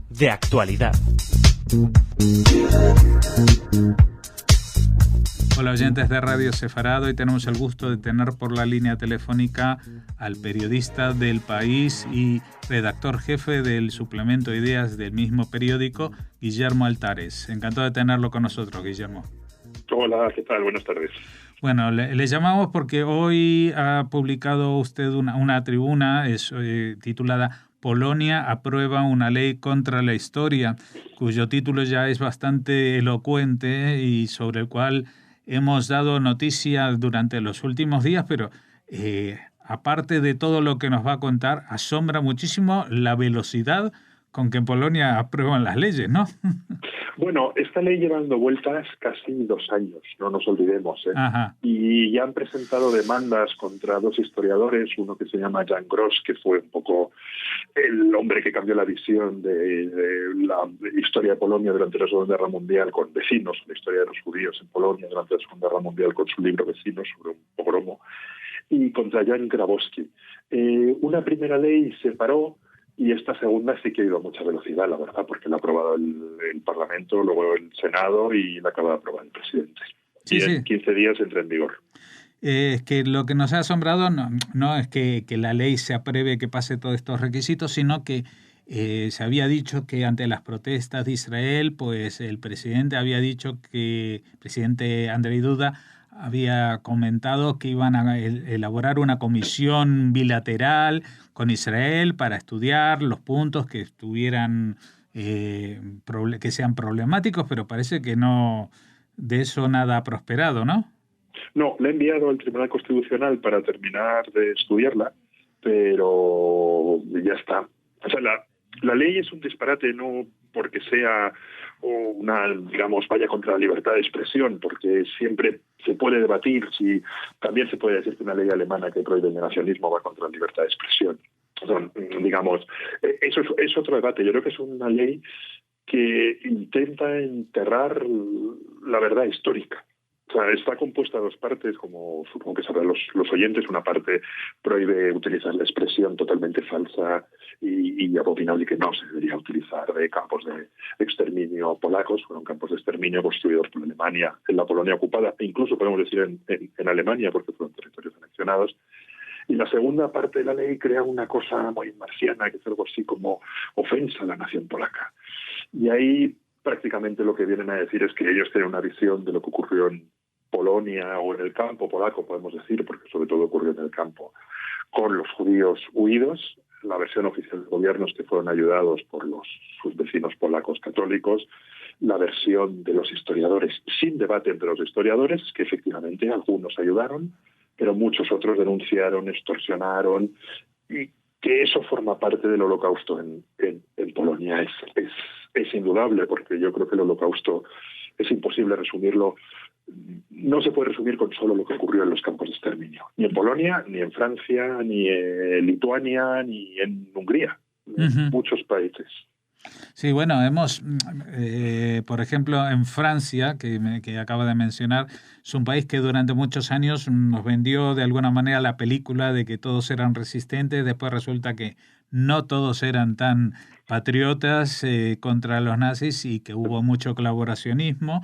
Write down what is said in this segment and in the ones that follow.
De actualidad. Hola oyentes de Radio Sefarado, y tenemos el gusto de tener por la línea telefónica al periodista del País y redactor jefe del suplemento Ideas del mismo periódico, Guillermo Altares. Encantado de tenerlo con nosotros, Guillermo. Hola, ¿qué tal? Buenas tardes. Bueno, le llamamos porque hoy ha publicado usted una tribuna titulada Polonia aprueba una ley contra la historia, cuyo título ya es bastante elocuente y sobre el cual hemos dado noticia durante los últimos días, pero aparte de todo lo que nos va a contar, asombra muchísimo la velocidad con que en Polonia aprueban las leyes, ¿no? Bueno, esta ley lleva dando vueltas casi 2 años, no nos olvidemos, ¿eh? Ajá. Y ya han presentado demandas contra 2 historiadores, uno que se llama Jan Gross, que fue un poco el hombre que cambió la visión de la historia de Polonia durante la Segunda Guerra Mundial con Vecinos, la historia de los judíos en Polonia durante la Segunda Guerra Mundial con su libro Vecinos sobre un pogromo, y contra Jan Grabowski. Una primera ley se paró, y esta segunda sí que ha ido a mucha velocidad, la verdad, porque la ha aprobado el Parlamento, luego el Senado y la acaba de aprobar el presidente. Sí, y sí. En 15 días entra en vigor. Es que lo que nos ha asombrado no es que la ley se apruebe, que pase todos estos requisitos, sino que se había dicho que ante las protestas de Israel, pues el presidente Andrzej Duda había comentado que iban a elaborar una comisión bilateral con Israel para estudiar los puntos que estuvieran que sean problemáticos, pero parece que no, de eso nada ha prosperado, ¿no? No, la he enviado al Tribunal Constitucional para terminar de estudiarla, pero ya está. O sea, la ley es un disparate, no porque sea vaya contra la libertad de expresión, porque siempre se puede debatir si también se puede decir que una ley alemana que prohíbe el negacionismo va contra la libertad de expresión. Eso es otro debate. Yo creo que es una ley que intenta enterrar la verdad histórica. O sea, está compuesta de 2 partes, como supongo que sabrán los oyentes. Una parte prohíbe utilizar la expresión totalmente falsa y abominable que no se debería utilizar de campos de exterminio polacos. Fueron campos de exterminio construidos por Alemania en la Polonia ocupada, e incluso podemos decir en Alemania, porque fueron territorios anexionados. Y la segunda parte de la ley crea una cosa muy marciana, que es algo así como ofensa a la nación polaca. Y ahí prácticamente lo que vienen a decir es que ellos tienen una visión de lo que ocurrió en Polonia o en el campo polaco, podemos decir, porque sobre todo ocurrió en el campo, con los judíos huidos. La versión oficial del gobierno es que fueron ayudados por sus vecinos polacos católicos. La versión de los historiadores, sin debate entre los historiadores, es que efectivamente algunos ayudaron, pero muchos otros denunciaron, extorsionaron, y que eso forma parte del Holocausto en Polonia. Es indudable, porque yo creo que el Holocausto es imposible resumirlo. No se puede resumir con solo lo que ocurrió en los campos de exterminio, ni en Polonia, ni en Francia, ni en Lituania, ni en Hungría, en muchos países. Sí, bueno, por ejemplo, en Francia, que acaba de mencionar, es un país que durante muchos años nos vendió de alguna manera la película de que todos eran resistentes. Después resulta que no todos eran tan patriotas contra los nazis y que hubo mucho colaboracionismo.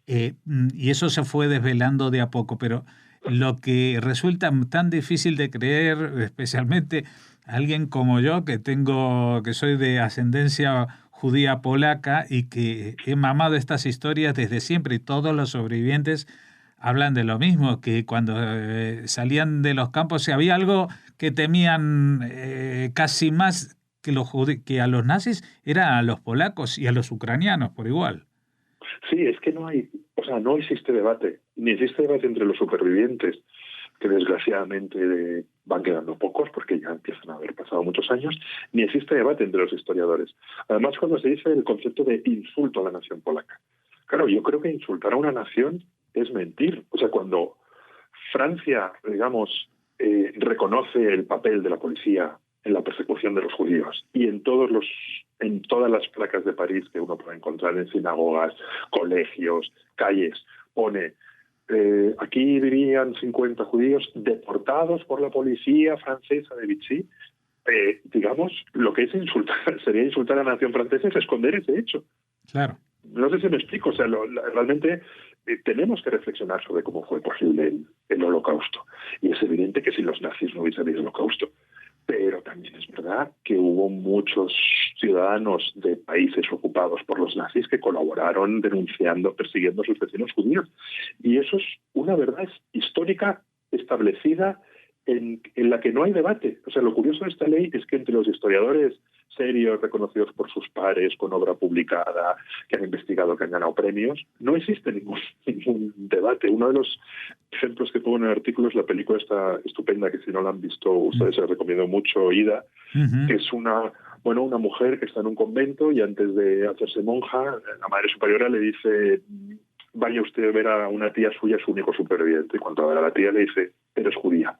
Y eso se fue desvelando de a poco, pero lo que resulta tan difícil de creer, especialmente alguien como yo, que soy de ascendencia judía polaca y que he mamado estas historias desde siempre, y todos los sobrevivientes hablan de lo mismo, que cuando salían de los campos, si había algo que temían casi más que a los nazis, era a los polacos y a los ucranianos por igual. Sí, es que no existe debate, ni existe debate entre los supervivientes, que desgraciadamente van quedando pocos porque ya empiezan a haber pasado muchos años, ni existe debate entre los historiadores. Además, cuando se dice el concepto de insulto a la nación polaca. Claro, yo creo que insultar a una nación es mentir. O sea, cuando Francia, reconoce el papel de la policía en la persecución de los judíos, y en todas las placas de París que uno puede encontrar en sinagogas, colegios, calles, pone aquí vivían 50 judíos deportados por la policía francesa de Vichy, digamos, lo que es insultar, sería insultar a la nación francesa, es esconder ese hecho. Claro. No sé si me explico, o sea, realmente tenemos que reflexionar sobre cómo fue posible el Holocausto. Y es evidente que si los nazis no hubiesen habido el Holocausto, pero también es verdad que hubo muchos ciudadanos de países ocupados por los nazis que colaboraron denunciando, persiguiendo a sus vecinos judíos. Y eso es una verdad histórica establecida en la que no hay debate. O sea, lo curioso de esta ley es que entre los historiadores serios, reconocidos por sus pares, con obra publicada, que han investigado, que han ganado premios, no existe ningún debate. Uno de los ejemplos que pongo en el artículo es la película esta estupenda, que si no la han visto ustedes, se la recomiendo mucho, Ida, que es una mujer que está en un convento y antes de hacerse monja, la madre superiora le dice: vaya usted a ver a una tía suya, su único superviviente. Y cuando va a la tía le dice: eres judía.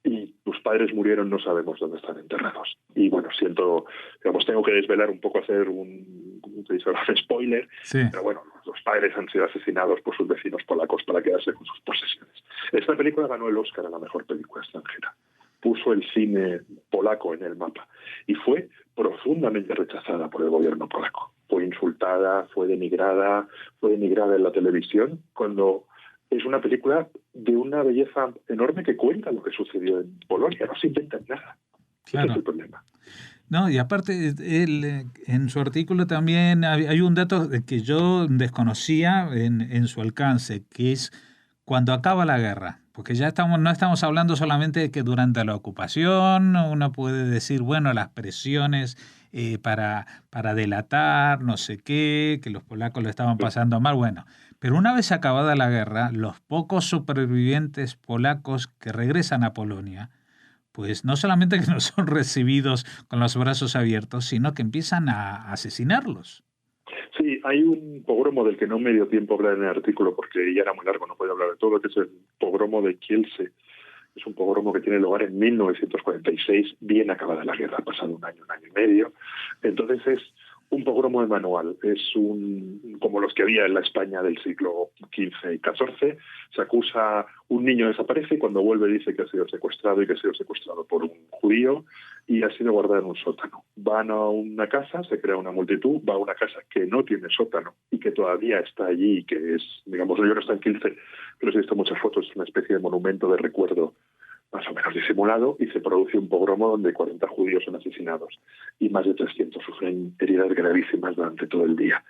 Y tus padres murieron, no sabemos dónde están enterrados. Y bueno, tengo que desvelar un poco, hacer un spoiler, sí. Pero bueno, los padres han sido asesinados por sus vecinos polacos para quedarse con sus posesiones. Esta película ganó el Oscar a la mejor película extranjera. Puso el cine polaco en el mapa y fue profundamente rechazada por el gobierno polaco. Fue insultada, fue denigrada en la televisión, cuando es una película de una belleza enorme que cuenta lo que sucedió en Polonia, no se inventan nada. Claro. Ese es el problema. No, y aparte, él, en su artículo también hay un dato que yo desconocía en su alcance, que es cuando acaba la guerra. Porque ya no estamos hablando solamente de que durante la ocupación uno puede decir, bueno, las presiones para delatar, no sé qué, que los polacos lo estaban pasando mal, bueno. Pero una vez acabada la guerra, los pocos supervivientes polacos que regresan a Polonia, pues no solamente que no son recibidos con los brazos abiertos, sino que empiezan a asesinarlos. Sí, hay un pogromo del que no me dio tiempo a hablar en el artículo porque ya era muy largo, no podía hablar de todo, que es el pogromo de Kielce. Es un pogromo que tiene lugar en 1946, bien acabada la guerra, ha pasado un año y medio. Entonces es un pogromo de manual, es como los que había en la España del siglo XV y XIV. Se acusa, un niño desaparece y cuando vuelve dice que ha sido secuestrado y que ha sido secuestrado por un judío y ha sido guardado en un sótano. Van a una casa, se crea una multitud, va a una casa que no tiene sótano y que todavía está allí, que es, digamos, yo no está en Kielce, pero he visto muchas fotos, es una especie de monumento de recuerdo más o menos disimulado, y se produce un pogromo donde 40 judíos son asesinados y más de 300 sufren heridas gravísimas durante todo el día.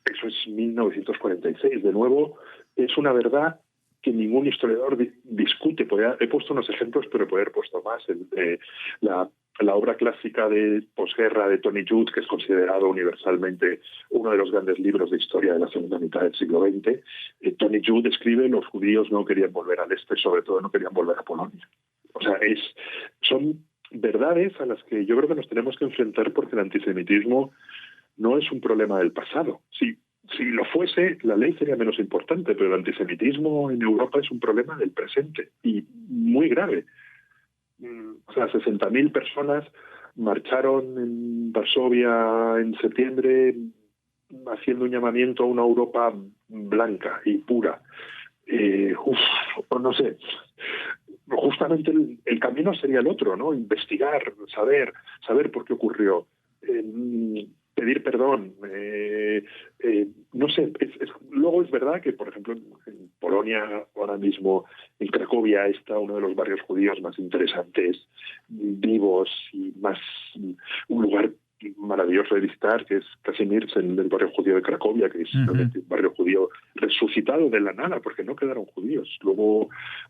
Eso es 1946. De nuevo, es una verdad que ningún historiador discute. He puesto unos ejemplos, pero podría haber puesto más. La obra clásica de posguerra de Tony Judt, que es considerado universalmente uno de los grandes libros de historia de la segunda mitad del siglo XX, Tony Judt escribe: los judíos no querían volver al este, sobre todo no querían volver a Polonia. O sea, son verdades a las que yo creo que nos tenemos que enfrentar, porque el antisemitismo no es un problema del pasado. Si lo fuese, la ley sería menos importante, pero el antisemitismo en Europa es un problema del presente y muy grave. O sea, 60.000 personas marcharon en Varsovia en septiembre haciendo un llamamiento a una Europa blanca y pura. No sé, justamente el camino sería el otro, ¿no? Investigar, saber por qué ocurrió, pedir perdón, no sé. Luego es verdad que, por ejemplo, en Polonia, ahora mismo, en Cracovia, está uno de los barrios judíos más interesantes, vivos y más un lugar maravilloso de visitar, que es Kazimierz, en el barrio judío de Cracovia, que es un barrio judío resucitado de la nada, porque no quedaron judíos. Luego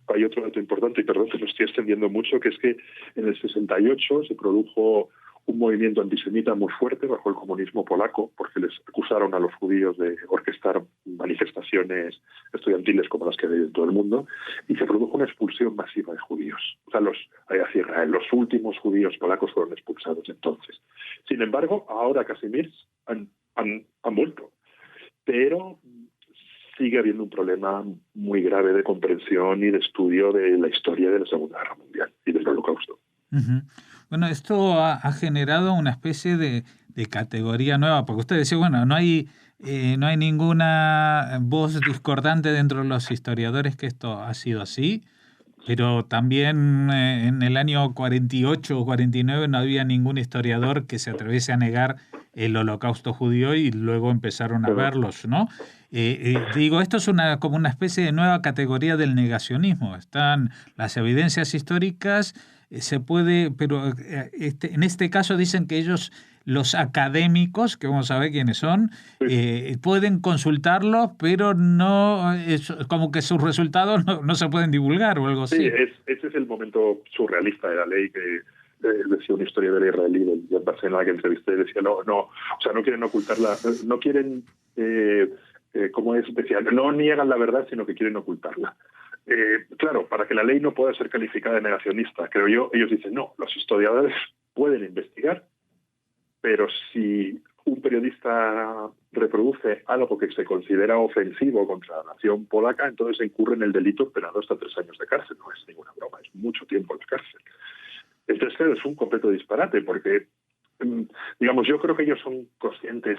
hay otro dato importante, y perdón que lo estoy extendiendo mucho, que es que en el 68 se produjo un movimiento antisemita muy fuerte bajo el comunismo polaco, porque les acusaron a los judíos de orquestar manifestaciones estudiantiles como las que hay en todo el mundo, y se produjo una expulsión masiva de judíos. O sea, los últimos judíos polacos fueron expulsados entonces. Sin embargo, ahora Kazimierz han vuelto, pero sigue habiendo un problema muy grave de comprensión y de estudio de la historia de la Segunda Guerra Mundial y del Holocausto. Uh-huh. Bueno, esto ha generado una especie de categoría nueva, porque usted decía, bueno, no hay ninguna voz discordante dentro de los historiadores que esto ha sido así, Pero también en el año 48 o 49 no había ningún historiador que se atreviese a negar el holocausto judío y luego empezaron a verlos, ¿no? Digo, esto es como una especie de nueva categoría del negacionismo. Están las evidencias históricas, se puede, pero en este caso dicen que ellos, los académicos, que vamos a ver quiénes son, pueden consultarlos, pero no, como que sus resultados no se pueden divulgar o algo así. Sí, ese es el momento surrealista de la ley que decía un historiador israelí de Barcelona que entrevisté, decía, no, o sea, no quieren ocultarla, no quieren, ¿cómo es? Decía, no niegan la verdad, sino que quieren ocultarla. Claro, para que la ley no pueda ser calificada de negacionista, creo yo, ellos dicen, no, los historiadores pueden investigar, pero si un periodista reproduce algo que se considera ofensivo contra la nación polaca, entonces incurre en el delito penado hasta 3 años de cárcel. No es ninguna broma, es mucho tiempo en la cárcel. Entonces, claro, es un completo disparate, porque, digamos, yo creo que ellos son conscientes.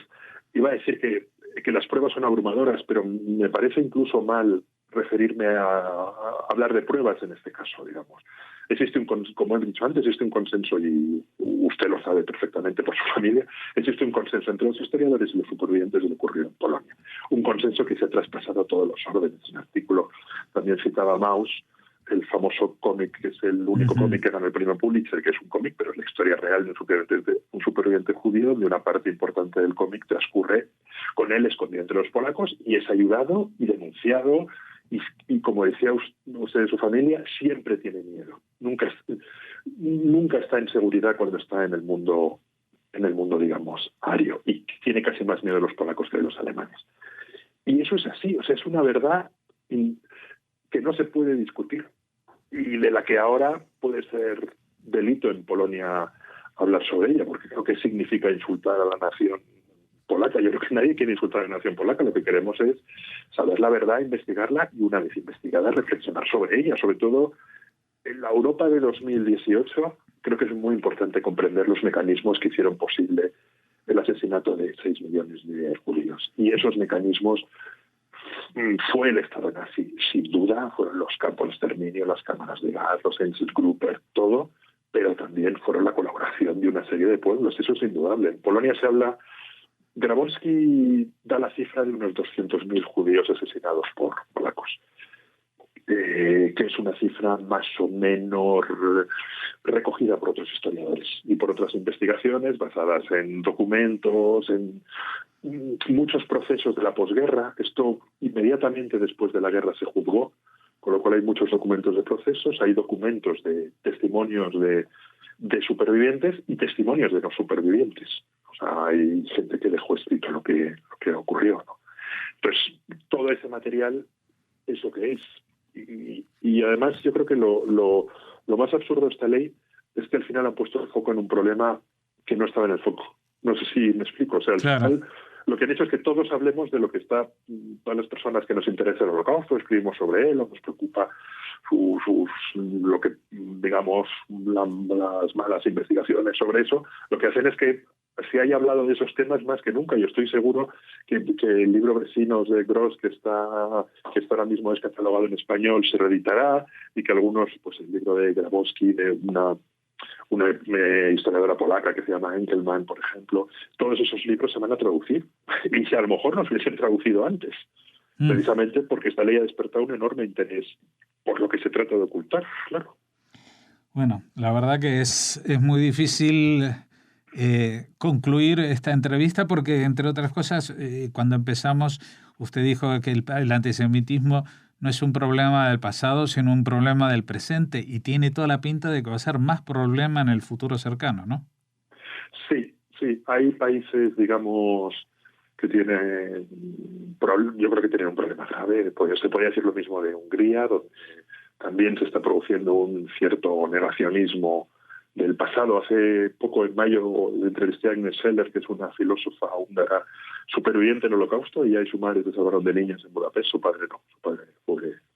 Iba a decir que las pruebas son abrumadoras, pero me parece incluso mal referirme a hablar de pruebas en este caso, digamos. Como he dicho antes, existe un consenso, y usted lo sabe perfectamente por su familia, existe un consenso entre los historiadores y los supervivientes de lo ocurrido en Polonia. Un consenso que se ha traspasado a todos los órdenes. Un artículo también citaba Maus, el famoso cómic, que es el único cómic que ganó el premio Pulitzer, que es un cómic, pero es la historia real de un superviviente judío, donde una parte importante del cómic transcurre con él escondido entre los polacos y es ayudado y denunciado. Y como decía usted de su familia, siempre tiene miedo. Nunca está en seguridad cuando está en el mundo, digamos, ario. Y tiene casi más miedo de los polacos que de los alemanes. Y eso es así. O sea, es una verdad que no se puede discutir y de la que ahora puede ser delito en Polonia hablar sobre ella, porque creo que significa insultar a la nación polaca. Yo creo que nadie quiere insultar a la nación polaca. Lo que queremos es saber la verdad, investigarla y, una vez investigada, reflexionar sobre ella. Sobre todo en la Europa de 2018, creo que es muy importante comprender los mecanismos que hicieron posible el asesinato de 6 millones de judíos. Y esos mecanismos fue el Estado nazi, sin duda, fueron los campos de exterminio, las cámaras de gas, los Einsatzgruppen, todo, pero también fueron la colaboración de una serie de pueblos. Eso es indudable. En Polonia se habla... Grabowski da la cifra de unos 200.000 judíos asesinados por polacos, que es una cifra más o menos recogida por otros historiadores y por otras investigaciones basadas en documentos, en muchos procesos de la posguerra. Esto inmediatamente después de la guerra se juzgó, con lo cual hay muchos documentos de procesos, hay documentos de testimonios de supervivientes y testimonios de no supervivientes. O sea, hay gente que dejó escrito lo que ocurrió, ¿no? Entonces, todo ese material es lo que es. Y además yo creo que lo más absurdo de esta ley es que al final han puesto el foco en un problema que no estaba en el foco. No sé si me explico. O sea, al final lo que han hecho es que todos hablemos de lo que está, todas las personas que nos interesa el holocausto, escribimos sobre él, o nos preocupa lo que, digamos, las malas investigaciones sobre eso. Lo que hacen es que se haya hablado de esos temas más que nunca. Yo estoy seguro que el libro Vecinos de Gross, que está ahora mismo descatalogado en español, se reeditará, y que algunos, pues el libro de Grabowski, de una historiadora polaca que se llama Enkelman, por ejemplo, todos esos libros se van a traducir, y si a lo mejor no se hubiesen traducido antes, precisamente porque esta ley ha despertado un enorme interés por lo que se trata de ocultar, claro. Bueno, la verdad que es muy difícil concluir esta entrevista porque, entre otras cosas, cuando empezamos, usted dijo que el antisemitismo no es un problema del pasado, sino un problema del presente, y tiene toda la pinta de que va a ser más problema en el futuro cercano, ¿no? Sí. Hay países, digamos, que tienen, yo creo que tienen un problema grave. Se podría decir lo mismo de Hungría, donde también se está produciendo un cierto negacionismo del pasado. Hace poco, en mayo, entrevisté a Agnes Seller, que es una filósofa húngara superviviente del Holocausto, y ella y su madre se salvaron de niñas en Budapest. Su padre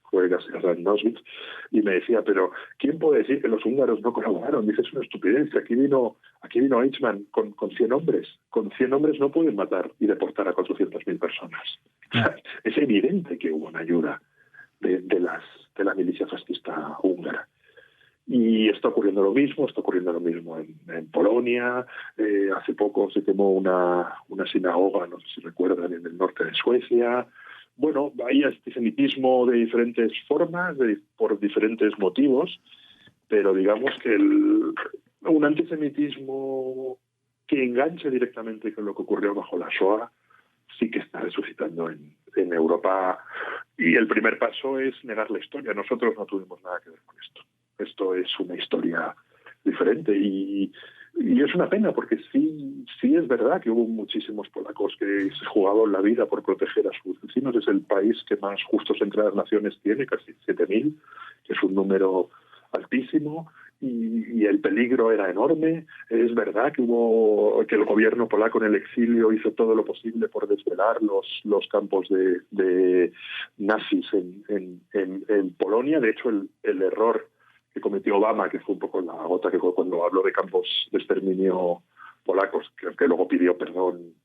fue gasado en Auschwitz, y me decía, pero ¿quién puede decir que los húngaros no colaboraron? Dice, es una estupidez. Aquí vino Eichmann con 100 hombres. Con 100 hombres no pueden matar y deportar a 400.000 personas. O sea, es evidente que hubo una ayuda de la milicia fascista húngara. Y está ocurriendo lo mismo en Polonia. Hace poco se quemó una sinagoga, no sé si recuerdan, en el norte de Suecia. Bueno, hay antisemitismo de diferentes formas, por diferentes motivos, pero digamos que un antisemitismo que enganche directamente con lo que ocurrió bajo la Shoah sí que está resucitando en Europa. Y el primer paso es negar la historia. Nosotros no tuvimos nada que ver con esto. Esto es una historia diferente y es una pena porque sí es verdad que hubo muchísimos polacos que se jugaban la vida por proteger a sus vecinos. Es el país que más justos entre las naciones tiene, casi 7.000, que es un número altísimo, y el peligro era enorme. Es verdad que el gobierno polaco en el exilio hizo todo lo posible por desvelar los campos de nazis en Polonia. De hecho, el error que cometió Obama, que fue un poco la gota que cuando habló de campos de exterminio polacos, que luego pidió perdón,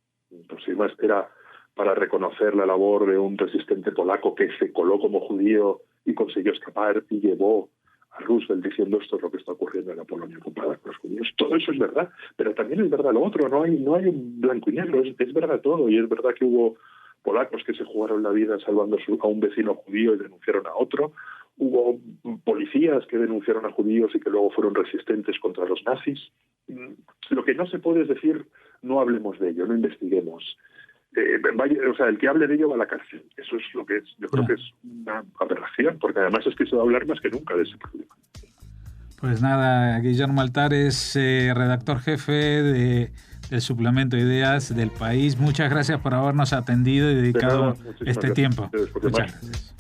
pues más era para reconocer la labor de un resistente polaco que se coló como judío y consiguió escapar y llevó a Roosevelt diciendo esto es lo que está ocurriendo en la Polonia ocupada con los judíos. Todo eso es verdad, pero también es verdad lo otro. No hay un blanco y negro, es verdad todo, y es verdad que hubo polacos que se jugaron la vida salvando a un vecino judío y denunciaron a otro. Hubo policías que denunciaron a judíos y que luego fueron resistentes contra los nazis. Lo que no se puede es decir, no hablemos de ello, no investiguemos. El que hable de ello va a la cárcel. Eso es lo que es. Yo creo que es una aberración, porque además es que se va a hablar más que nunca de ese problema. Pues nada, Guillermo Altar es redactor jefe del suplemento Ideas del País. Muchas gracias por habernos atendido y dedicado este tiempo. Muchas gracias.